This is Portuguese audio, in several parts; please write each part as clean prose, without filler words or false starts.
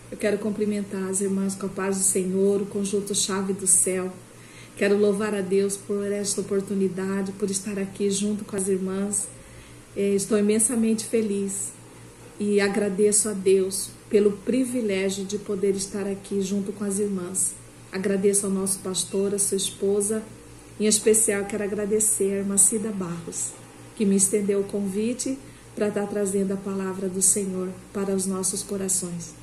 Eu quero cumprimentar as irmãs com a paz do Senhor, o conjunto Chave do Céu. Quero louvar a Deus por esta oportunidade, por estar aqui junto com as irmãs. Estou imensamente feliz e agradeço a Deus pelo privilégio de poder estar aqui junto com as irmãs. Agradeço ao nosso pastor, a sua esposa. Em especial, quero agradecer a irmã Cida Barros, que me estendeu o convite para estar trazendo a palavra do Senhor para os nossos corações.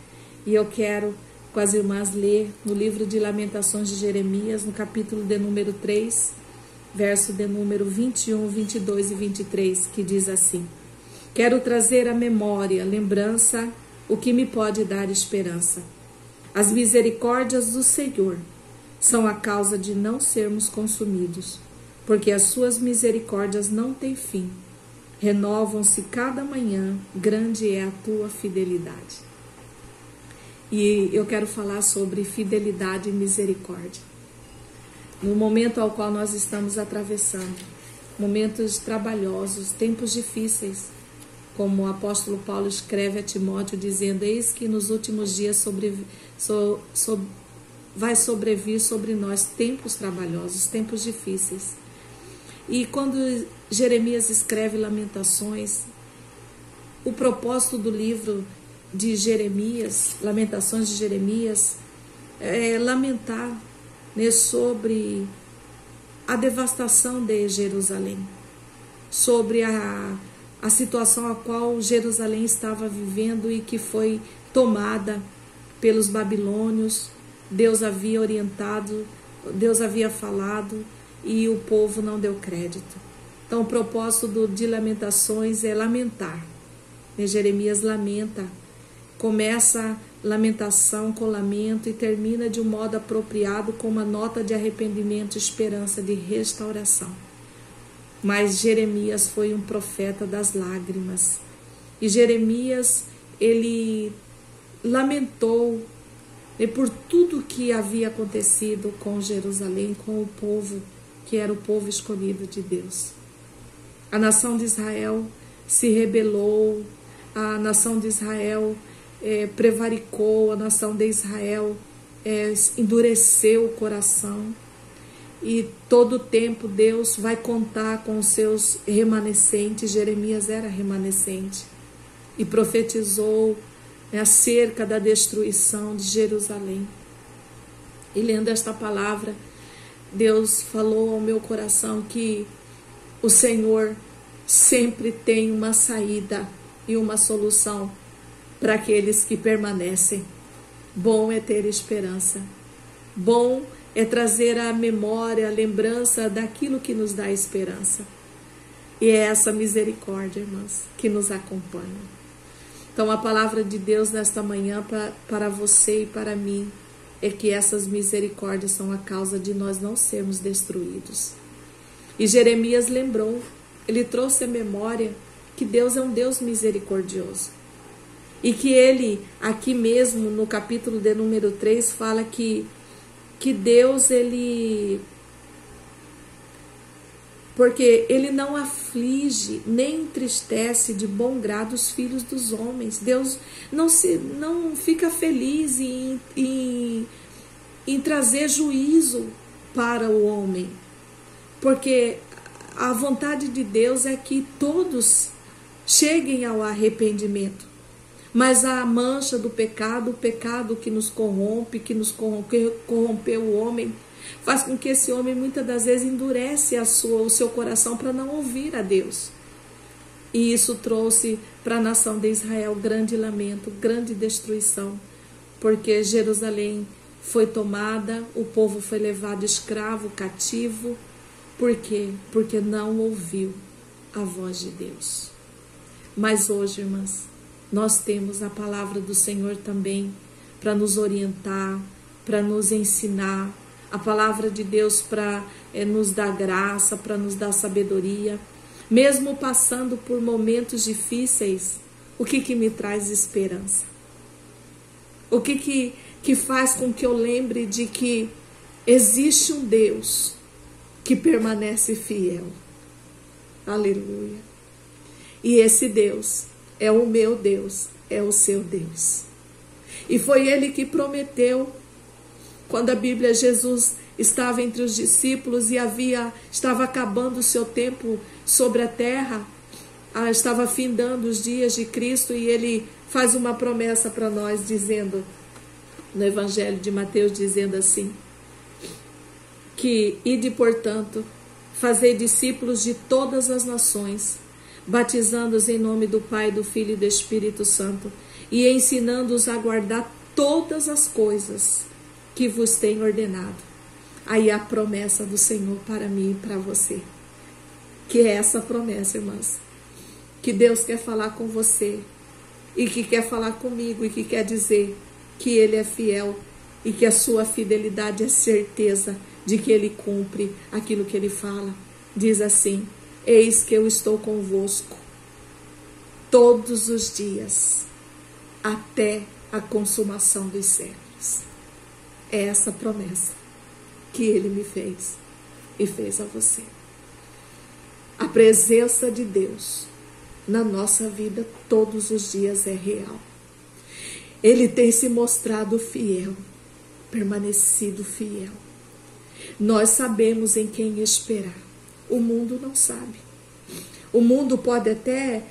E eu quero, com as irmãs, ler no livro de Lamentações de Jeremias, no capítulo de número 3, verso de número 21, 22 e 23, que diz assim: quero trazer à memória, lembrança, o que me pode dar esperança. As misericórdias do Senhor são a causa de não sermos consumidos, porque as suas misericórdias não têm fim. Renovam-se cada manhã, grande é a tua fidelidade. E eu quero falar sobre fidelidade e misericórdia. No momento ao qual nós estamos atravessando, momentos trabalhosos, tempos difíceis, como o apóstolo Paulo escreve a Timóteo, dizendo: eis que nos últimos dias vai sobrevir sobre nós tempos trabalhosos, tempos difíceis. E quando Jeremias escreve Lamentações, o propósito do livro de Jeremias, Lamentações de Jeremias, é lamentar, né, sobre a devastação de Jerusalém, sobre a situação a qual Jerusalém estava vivendo e que foi tomada pelos babilônios. Deus havia orientado, Deus havia falado e o povo não deu crédito. Então o propósito de Lamentações é lamentar. Jeremias lamenta, começa lamentação com lamento e termina de um modo apropriado com uma nota de arrependimento, esperança de restauração. Mas Jeremias foi um profeta das lágrimas. E Jeremias, ele lamentou por tudo que havia acontecido com Jerusalém, com o povo, que era o povo escolhido de Deus. A nação de Israel se rebelou, a nação de Israel prevaricou, a nação de Israel endureceu o coração. E todo o tempo Deus vai contar com os seus remanescentes. Jeremias era remanescente e profetizou acerca da destruição de Jerusalém. E lendo esta palavra, Deus falou ao meu coração que o Senhor sempre tem uma saída e uma solução para aqueles que permanecem. Bom é ter esperança. Bom é trazer à memória, a lembrança daquilo que nos dá esperança. E é essa misericórdia, irmãs, que nos acompanha. Então a palavra de Deus nesta manhã para você e para mim é que essas misericórdias são a causa de nós não sermos destruídos. E Jeremias lembrou, ele trouxe à memória que Deus é um Deus misericordioso. E que ele, aqui mesmo no capítulo de número 3, fala que Deus, porque ele não aflige nem entristece de bom grado os filhos dos homens. Deus não fica feliz em trazer juízo para o homem, porque a vontade de Deus é que todos cheguem ao arrependimento. Mas a mancha do pecado, o pecado que nos corrompe, que corrompeu o homem, faz com que esse homem muitas das vezes endurece o seu coração para não ouvir a Deus. E isso trouxe para a nação de Israel grande lamento, grande destruição, porque Jerusalém foi tomada, o povo foi levado escravo, cativo. Por quê? Porque não ouviu a voz de Deus. Mas hoje, irmãs, nós temos a palavra do Senhor também para nos orientar, para nos ensinar, a palavra de Deus para nos dar graça, para nos dar sabedoria. Mesmo passando por momentos difíceis, o que me traz esperança? O que faz com que eu lembre de que existe um Deus que permanece fiel? Aleluia! E esse Deus é o meu Deus, é o seu Deus. E foi ele que prometeu, quando a Bíblia, Jesus estava entre os discípulos e estava acabando o seu tempo sobre a terra, estava findando os dias de Cristo, e ele faz uma promessa para nós, dizendo, no Evangelho de Mateus, dizendo assim, que ide, portanto, fazei discípulos de todas as nações, batizando-os em nome do Pai, do Filho e do Espírito Santo, e ensinando-os a guardar todas as coisas que vos tenho ordenado. Aí a promessa do Senhor para mim e para você. Que é essa promessa, irmãs. Que Deus quer falar com você. E que quer falar comigo. E que quer dizer que Ele é fiel. E que a sua fidelidade é certeza de que Ele cumpre aquilo que Ele fala. Diz assim: eis que eu estou convosco todos os dias, até a consumação dos séculos. É essa promessa que Ele me fez e fez a você. A presença de Deus na nossa vida todos os dias é real. Ele tem se mostrado fiel, permanecido fiel. Nós sabemos em quem esperar. O mundo não sabe. O mundo pode até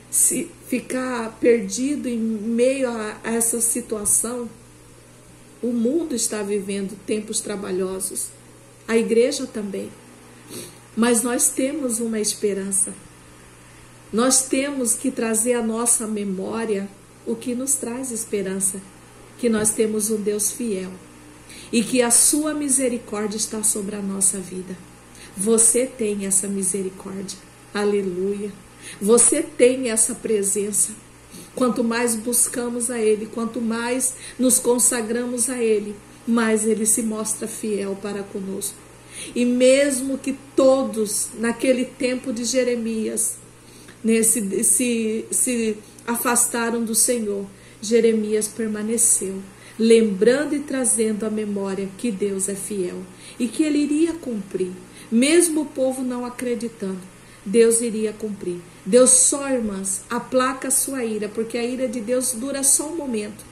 ficar perdido em meio a essa situação. O mundo está vivendo tempos trabalhosos. A igreja também. Mas nós temos uma esperança. Nós temos que trazer à nossa memória o que nos traz esperança. Que nós temos um Deus fiel. E que a sua misericórdia está sobre a nossa vida. Você tem essa misericórdia. Aleluia. Você tem essa presença. Quanto mais buscamos a Ele, quanto mais nos consagramos a Ele, mais Ele se mostra fiel para conosco. E mesmo que todos, naquele tempo de Jeremias, se afastaram do Senhor, Jeremias permaneceu, lembrando e trazendo à memória que Deus é fiel e que Ele iria cumprir. Mesmo o povo não acreditando, Deus iria cumprir. Deus só, irmãs, aplaca a sua ira, porque a ira de Deus dura só um momento,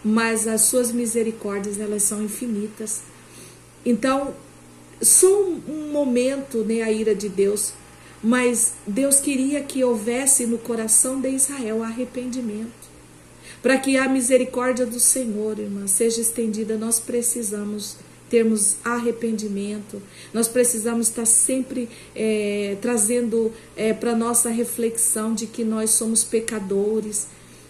mas as suas misericórdias, elas são infinitas. Então, só um momento, né, a ira de Deus, mas Deus queria que houvesse no coração de Israel arrependimento. Para que a misericórdia do Senhor, irmã, seja estendida, nós precisamos termos arrependimento, nós precisamos estar sempre trazendo para nossa reflexão de que nós somos pecadores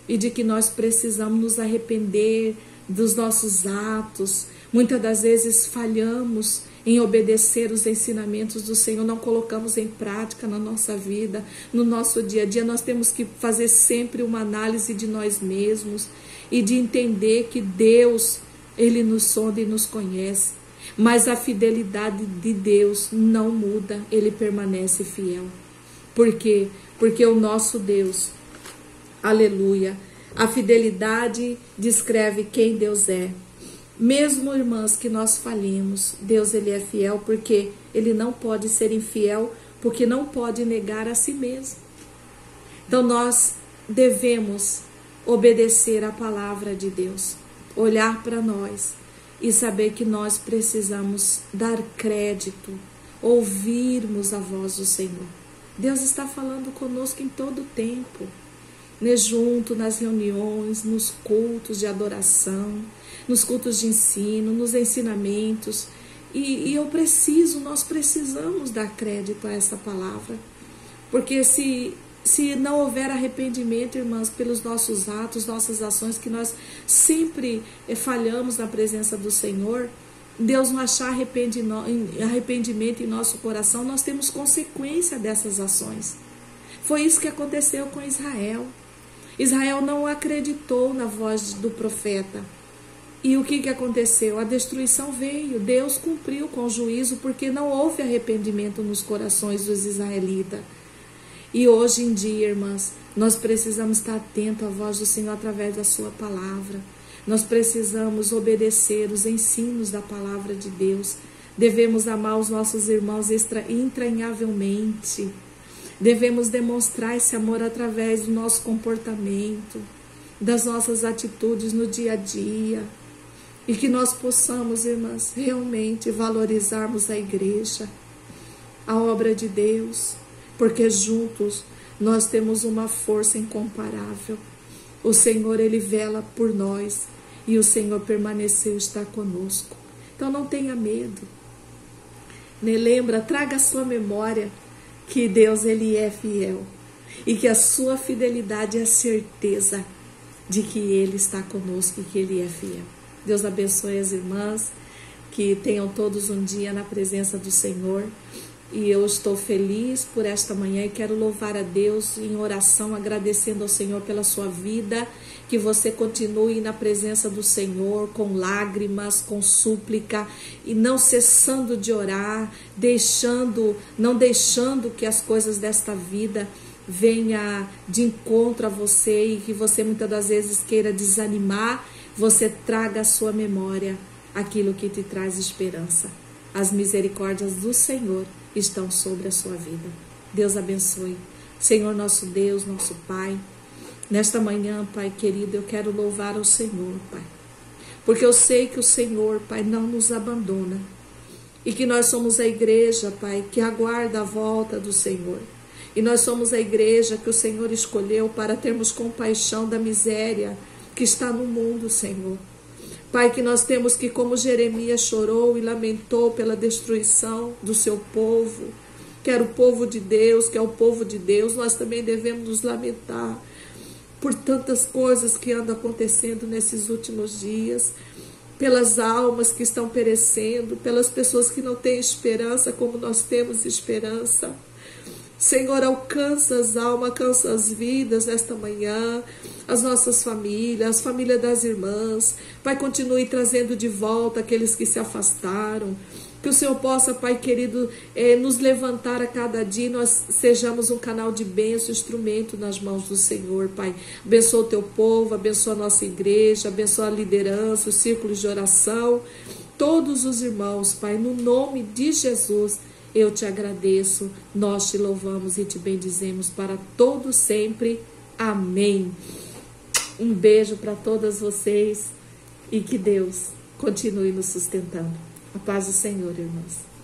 e de que nós precisamos nos arrepender dos nossos atos. Muitas das vezes falhamos em obedecer os ensinamentos do Senhor, não colocamos em prática na nossa vida, no nosso dia a dia. Nós temos que fazer sempre uma análise de nós mesmos e de entender que Deus, Ele nos sonda e nos conhece, mas a fidelidade de Deus não muda, Ele permanece fiel. Por quê? Porque o nosso Deus, aleluia, a fidelidade descreve quem Deus é. Mesmo, irmãs, que nós falhemos, Deus, Ele é fiel, porque Ele não pode ser infiel, porque não pode negar a si mesmo. Então nós devemos obedecer a palavra de Deus, olhar para nós e saber que nós precisamos dar crédito, ouvirmos a voz do Senhor. Deus está falando conosco em todo o tempo, né? Junto nas reuniões, nos cultos de adoração, nos cultos de ensino, nos ensinamentos. E nós precisamos dar crédito a essa palavra, porque se não houver arrependimento, irmãs, pelos nossos atos, nossas ações, que nós sempre falhamos na presença do Senhor, Deus não achar arrependimento em nosso coração, nós temos consequência dessas ações. Foi isso que aconteceu com Israel. Israel não acreditou na voz do profeta. E o que aconteceu? A destruição veio. Deus cumpriu com o juízo, porque não houve arrependimento nos corações dos israelitas. E hoje em dia, irmãs, nós precisamos estar atentos à voz do Senhor através da sua palavra. Nós precisamos obedecer os ensinos da palavra de Deus. Devemos amar os nossos irmãos entranhavelmente. Devemos demonstrar esse amor através do nosso comportamento. das nossas atitudes no dia a dia. E que nós possamos, irmãs, realmente valorizarmos a igreja, a obra de Deus, porque juntos nós temos uma força incomparável. O Senhor, Ele vela por nós e o Senhor permaneceu, está conosco. Então não tenha medo. Lembra, traga a sua memória que Deus, Ele é fiel e que a sua fidelidade é a certeza de que Ele está conosco e que Ele é fiel. Deus abençoe as irmãs, que tenham todos um dia na presença do Senhor. E eu estou feliz por esta manhã e quero louvar a Deus em oração, agradecendo ao Senhor pela sua vida, que você continue na presença do Senhor com lágrimas, com súplica e não cessando de orar, não deixando que as coisas desta vida venha de encontro a você e que você muitas das vezes queira desanimar. Você traga à sua memória aquilo que te traz esperança. As misericórdias do Senhor estão sobre a sua vida. Deus abençoe. Senhor, nosso Deus, nosso Pai, nesta manhã, Pai querido, eu quero louvar ao Senhor, Pai, porque eu sei que o Senhor, Pai, não nos abandona e que nós somos a igreja, Pai, que aguarda a volta do Senhor. E nós somos a igreja que o Senhor escolheu para termos compaixão da miséria que está no mundo, Senhor. Pai, que nós temos que, como Jeremias chorou e lamentou pela destruição do seu povo, que era o povo de Deus, que é o povo de Deus, nós também devemos nos lamentar por tantas coisas que andam acontecendo nesses últimos dias, pelas almas que estão perecendo, pelas pessoas que não têm esperança como nós temos esperança. Senhor, alcança as almas, alcança as vidas nesta manhã, as nossas famílias, as famílias das irmãs. Pai, continue trazendo de volta aqueles que se afastaram. Que o Senhor possa, Pai querido, nos levantar a cada dia e nós sejamos um canal de bênção, instrumento nas mãos do Senhor, Pai. Abençoa o teu povo, abençoa a nossa igreja, abençoa a liderança, os círculos de oração, todos os irmãos, Pai, no nome de Jesus. Eu te agradeço, nós te louvamos e te bendizemos para todo sempre. Amém. Um beijo para todas vocês e que Deus continue nos sustentando. A paz do Senhor, irmãos.